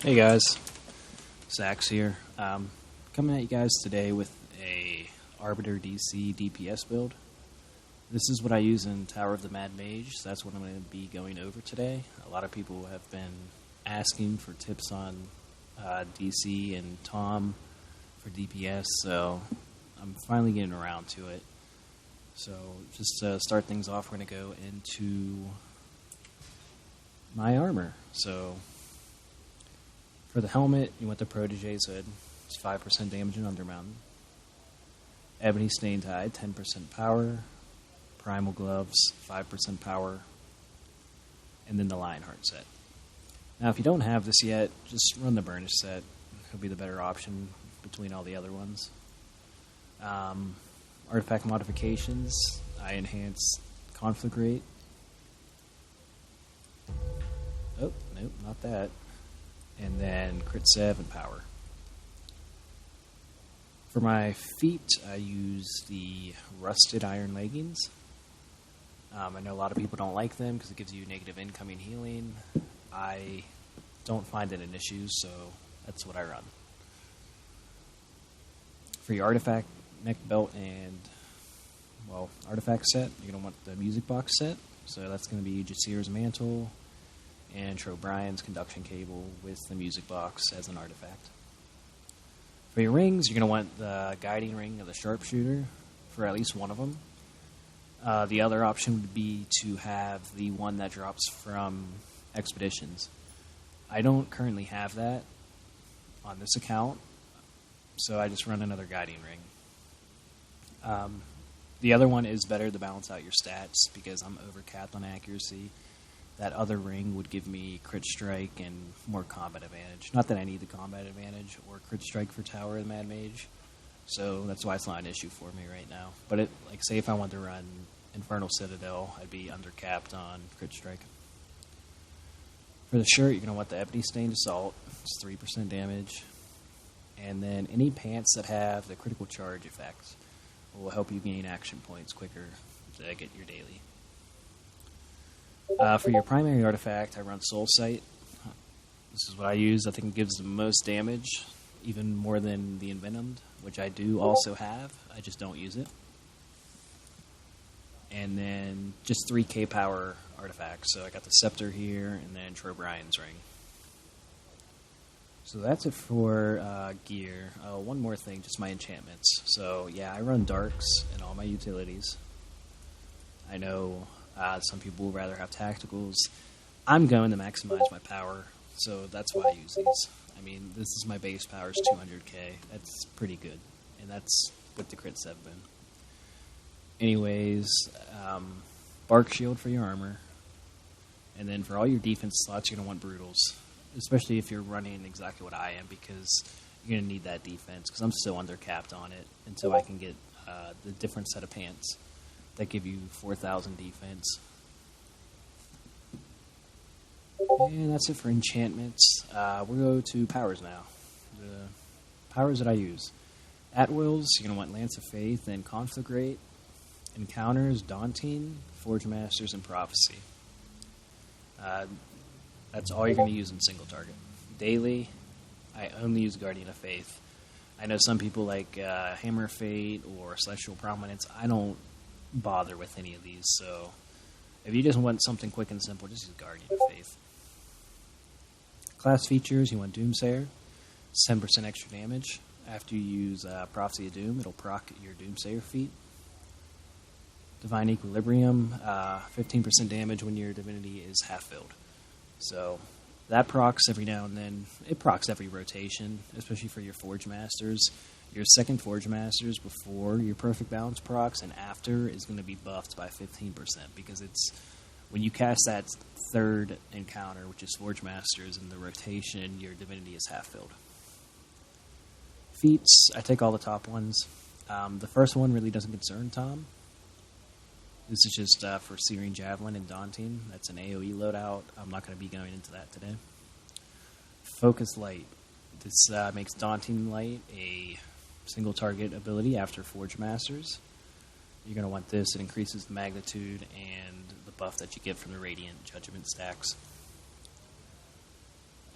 Hey guys, Zach's here. Coming at you guys today with a Arbiter DC DPS build. This is what I use in Tower of the Mad Mage, so that's what I'm going to be going over today. A lot of people have been asking for tips on DC and ToMM for DPS, so I'm finally getting around to it. So just to start things off, we're going to go into my armor. So for the helmet, you want the Protege's Hood. It's 5% damage in Undermountain. Ebony Stained Hide, 10% power. Primal Gloves, 5% power. And then the Lionheart set. Now, if you don't have this yet, just run the Burnish set. It'll be the better option between all the other ones. Artifact modifications, I enhance conflict rate. Oh, nope, not that. And then crit sev and power. For my feet, I use the Rusted Iron Leggings. I know a lot of people don't like them because it gives you negative incoming healing. I don't find it an issue, so that's what I run. For your artifact neck belt and, well, artifact set, you're going to want the music box set. So that's going to be Jasir's Mantle and Trobrian's Conduction Cable with the music box as an artifact. For your rings, you're going to want the Guiding Ring of the Sharpshooter for at least one of them. The other option would be to have the one that drops from Expeditions. I don't currently have that on this account, so I just run another Guiding Ring. The other one is better to balance out your stats because I'm overcapped on accuracy. That other ring would give me crit strike and more combat advantage. Not that I need the combat advantage or crit strike for Tower of the Mad Mage, so that's why it's not an issue for me right now. But it, like, say if I wanted to run Infernal Citadel, I'd be undercapped on crit strike. For the shirt, you're going to want the Ebony Stained Assault. It's 3% damage. And then any pants that have the critical charge effect will help you gain action points quicker to get your daily. For your primary artifact, I run Soul Sight. This is what I use. I think it gives the most damage, even more than the Envenomed, which I do also have. I just don't use it. And then just 3k power artifacts. So I got the Scepter here, and then Trobrian's Ring. So that's it for gear. One more thing, just my enchantments. So yeah, I run Darks in all my utilities. I know some people would rather have tacticals. I'm going to maximize my power, so that's why I use these. I mean, this is my base power is 200k. That's pretty good, and that's with the crit 7. Anyways, Bark Shield for your armor, and then for all your defense slots, you're going to want Brutals, especially if you're running exactly what I am, because you're going to need that defense, because I'm still undercapped on it until I can get the different set of pants that give you 4,000 defense. And that's it for enchantments. We'll go to powers now. The powers that I use. At wills, you're going to want Lance of Faith and Conflict Rate. Encounters, Daunting, Forge Masters, and Prophecy. That's all you're going to use in single target. Daily, I only use Guardian of Faith. I know some people like Hammer of Fate or Celestial Prominence. I don't bother with any of these, so if you just want something quick and simple, just use Guardian of Faith. Class features, you want Doomsayer. It's 10% extra damage. After you use Prophecy of Doom, it'll proc your Doomsayer feat. Divine Equilibrium, 15% damage when your divinity is half filled. So that procs every now and then. It procs every rotation, especially for your Forge Masters. Your second Forge Masters before your Perfect Balance procs and after is going to be buffed by 15% because it's when you cast that third encounter, which is Forge Masters, in the rotation, your divinity is half filled. Feats, I take all the top ones. The first one really doesn't concern Tom. This is just for Searing Javelin and Daunting. That's an AoE loadout. I'm not going to be going into that today. Focus Light. This makes Daunting Light a single target ability after Forge Masters. You're going to want this. It increases the magnitude and the buff that you get from the Radiant Judgment stacks.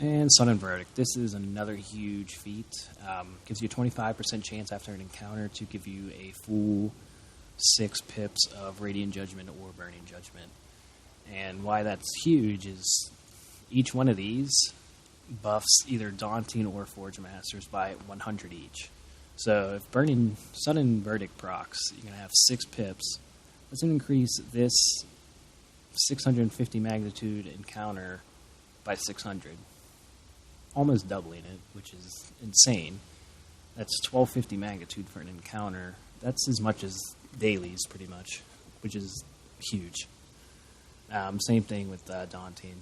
And Sudden Verdict. This is another huge feat. Gives you a 25% chance after an encounter to give you a full 6 pips of Radiant Judgment or Burning Judgment. And why that's huge is each one of these buffs either Daunting or Forge Masters by 100 each. So if Burning Sudden Verdict procs, you're going to have 6 pips. Let's increase this 650 magnitude encounter by 600. Almost doubling it, which is insane. That's 1250 magnitude for an encounter. That's as much as dailies, pretty much, which is huge. Same thing with Daunting.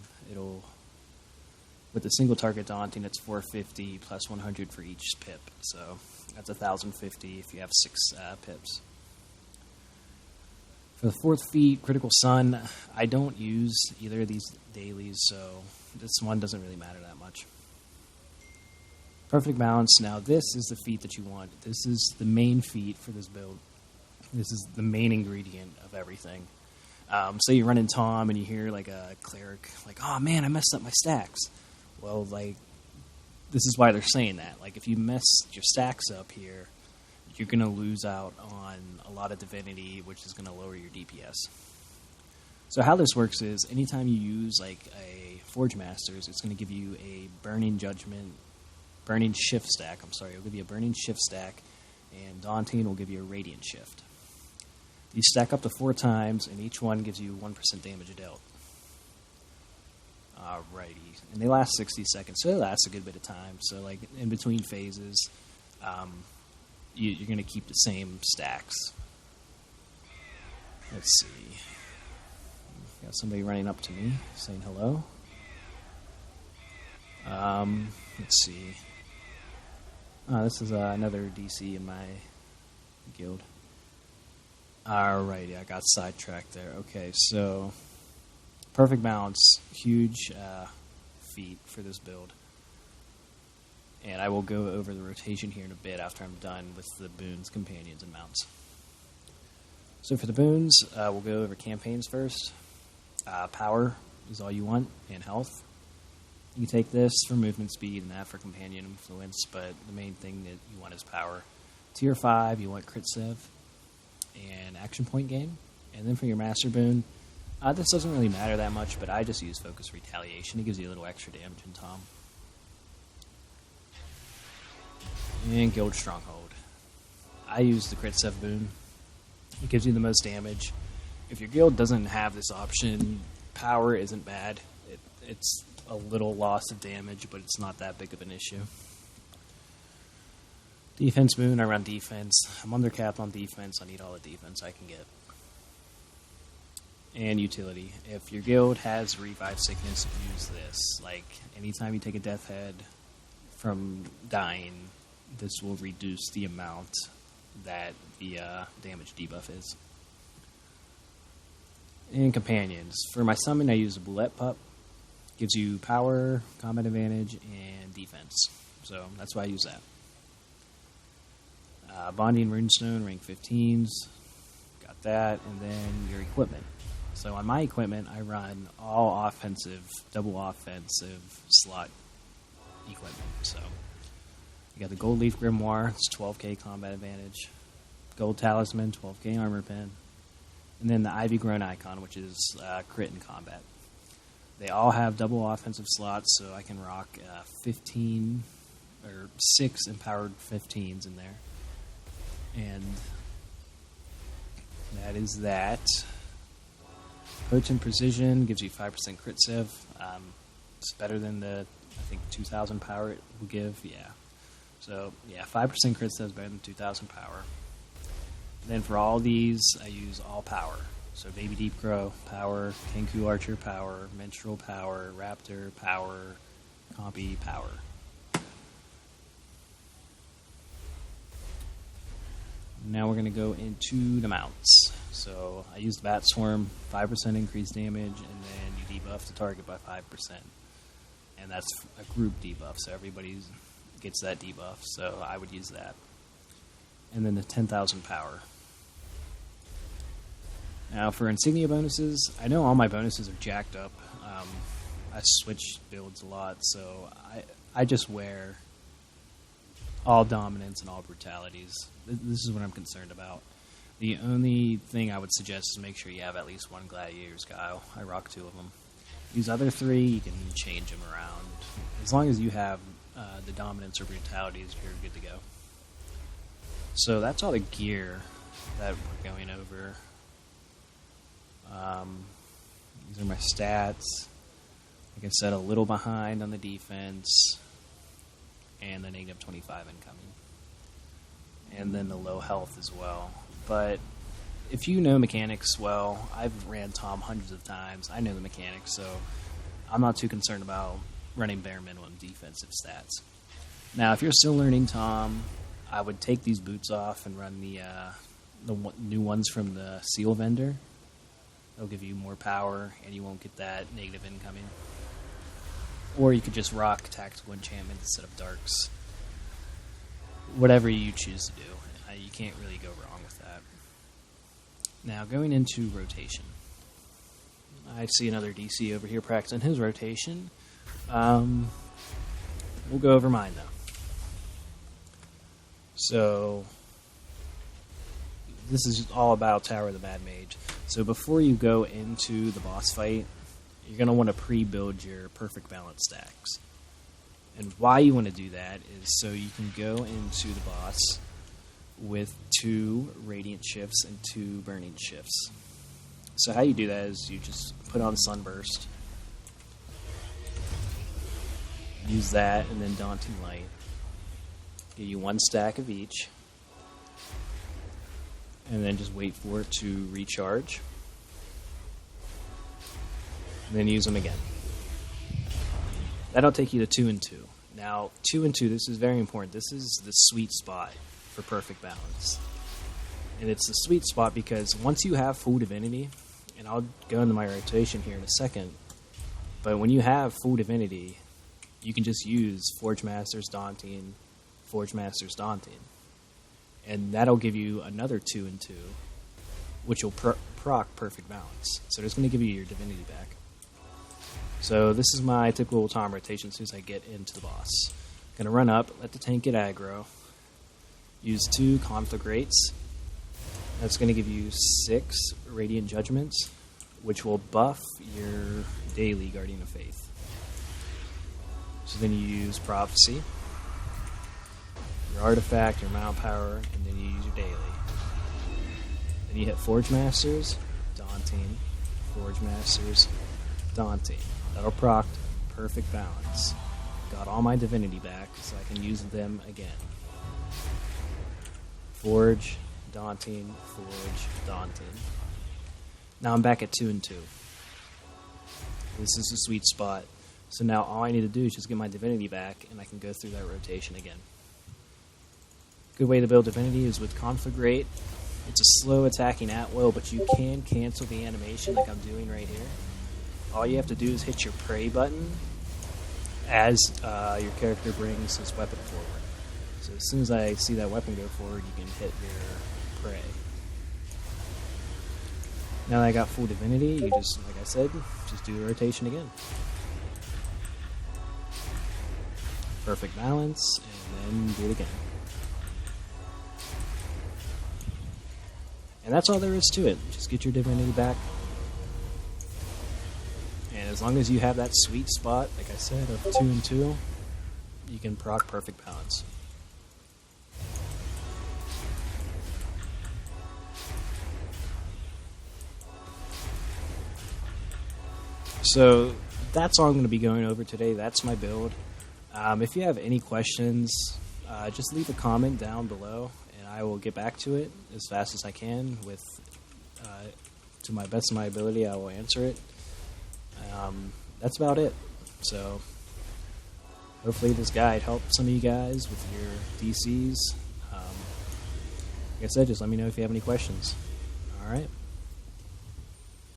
With a single target Daunting, it's 450 plus 100 for each pip. So that's 1050 if you have 6 pips. For the 4th feat, Critical Sun, I don't use either of these dailies, so this one doesn't really matter that much. Perfect Balance. Now, this is the feat that you want. This is the main feat for this build. This is the main ingredient of everything. Say you run in Tom and you hear like a cleric, like, "Oh man, I messed up my stacks." Well, like, this is why they're saying that. Like, if you mess your stacks up here, you're going to lose out on a lot of divinity, which is going to lower your DPS. So how this works is, anytime you use like a Forge Masters, it's going to give you a Burning Shift stack. It'll give you a Burning Shift stack, and Daunting will give you a Radiant Shift. You stack up to 4 times, and each one gives you 1% damage dealt. Alrighty, and they last 60 seconds, so it lasts a good bit of time. So, like, in between phases, you're going to keep the same stacks. Let's see. Got somebody running up to me, saying hello. Let's see. Oh, this is another DC in my guild. Alrighty, I got sidetracked there. Okay, so Perfect Balance, huge feat for this build. And I will go over the rotation here in a bit after I'm done with the Boons, Companions, and Mounts. So for the Boons, we'll go over campaigns first. Power is all you want, and health. You can take this for movement speed and that for companion influence, but the main thing that you want is power. Tier 5, you want crit sev and action point gain. And then for your master boon, this doesn't really matter that much, but I just use focus retaliation. It gives you a little extra damage in Tom. And Guild Stronghold. I use the crit sev boon. It gives you the most damage. If your guild doesn't have this option, power isn't bad. It's a little loss of damage, but it's not that big of an issue. Defense boon, I run defense. I'm undercapped on defense. I need all the defense I can get. And utility. If your guild has Revive Sickness, use this. Like, anytime you take a death head from dying, this will reduce the amount that the damage debuff is. And companions. For my summon, I use a Boulette Pup. Gives you power, combat advantage, and defense. So that's why I use that. Bonding Runestone, rank 15s. Got that. And then your equipment. So on my equipment, I run all offensive, double offensive slot equipment. So you got the Gold Leaf Grimoire, it's 12k combat advantage. Gold Talisman, 12k armor pen. And then the Ivy Grown Icon, which is crit in combat. They all have double offensive slots, so I can rock 15 or 6 empowered 15s in there. And that is that. Potent Precision gives you 5% crit sev. It's better than the, I think, 2,000 power it will give. Yeah. So, yeah, 5% crit sev is better than 2,000 power. And then for all these, I use all power. So Baby Deep Crow, power, Kenku Archer, power, Menstrual, power, Raptor, power, Compy, power. Now we're going to go into the mounts. So I used Bat Swarm, 5% increased damage, and then you debuff the target by 5%. And that's a group debuff, so everybody gets that debuff, so I would use that. And then the 10,000 power. Now for insignia bonuses, I know all my bonuses are jacked up. I switch builds a lot, so I just wear all dominance and all brutalities. This is what I'm concerned about. The only thing I would suggest is make sure you have at least one Gladiator's Guile. I rock 2 of them. These other 3, you can change them around. As long as you have the dominance or brutalities, you're good to go. So that's all the gear that we're going over. These are my stats. Like I said, a little behind on the defense, and the negative 25 incoming. And then the low health as well. But if you know mechanics well, I've ran Tom hundreds of times. I know the mechanics, so I'm not too concerned about running bare minimum defensive stats. Now, if you're still learning Tom, I would take these boots off and run the new ones from the seal vendor. They'll give you more power, and you won't get that negative incoming. Or you could just rock tactical enchantment instead of darks. Whatever you choose to do. You can't really go wrong with that. Now, going into rotation. I see another DC over here practicing his rotation. We'll go over mine, though. So, this is all about Tower of the Mad Mage. So before you go into the boss fight, you're going to want to pre-build your perfect balance stacks. And why you want to do that is so you can go into the boss with 2 radiant shifts and 2 burning shifts. So how you do that is you just put on Sunburst, use that, and then Daunting Light. Get you 1 stack of each, and then just wait for it to recharge, and then use them again. That'll take you to 2 and 2. Now, 2 and 2, this is very important. This is the sweet spot for perfect balance. And it's the sweet spot because once you have full divinity, and I'll go into my rotation here in a second, but when you have full divinity, you can just use Forge Master's Daunting, Forge Master's Daunting. And that'll give you another 2 and 2, which will proc perfect balance. So it's going to give you your divinity back. So this is my typical Tom rotation as soon as I get into the boss. I'm going to run up, let the tank get aggro, use 2 Conflagrates. That's going to give you 6 Radiant Judgments, which will buff your daily Guardian of Faith. So then you use Prophecy, your Artifact, your Mount Power, and then you use your daily. Then you hit Forge Masters, Daunting, Forge Masters, Daunting. That'll proc perfect balance. Got all my divinity back, so I can use them again. Forge, Daunting, Forge, Daunting. Now I'm back at 2 and 2. This is the sweet spot. So now all I need to do is just get my divinity back, and I can go through that rotation again. Good way to build divinity is with Conflagrate. It's a slow attacking at will, but you can cancel the animation like I'm doing right here. All you have to do is hit your pray button as your character brings his weapon forward. So as soon as I see that weapon go forward, you can hit your pray. Now that I got full divinity, you just, like I said, just do the rotation again. Perfect balance, and then do it again. And that's all there is to it. Just get your divinity back. And as long as you have that sweet spot, like I said, of 2 and 2, you can proc perfect balance. So that's all I'm going to be going over today. That's my build. If you have any questions, just leave a comment down below, and I will get back to it as fast as I can. To my best of my ability, I will answer it. That's about it. So hopefully this guide helped some of you guys with your DCs. Like I said, just let me know if you have any questions. All right.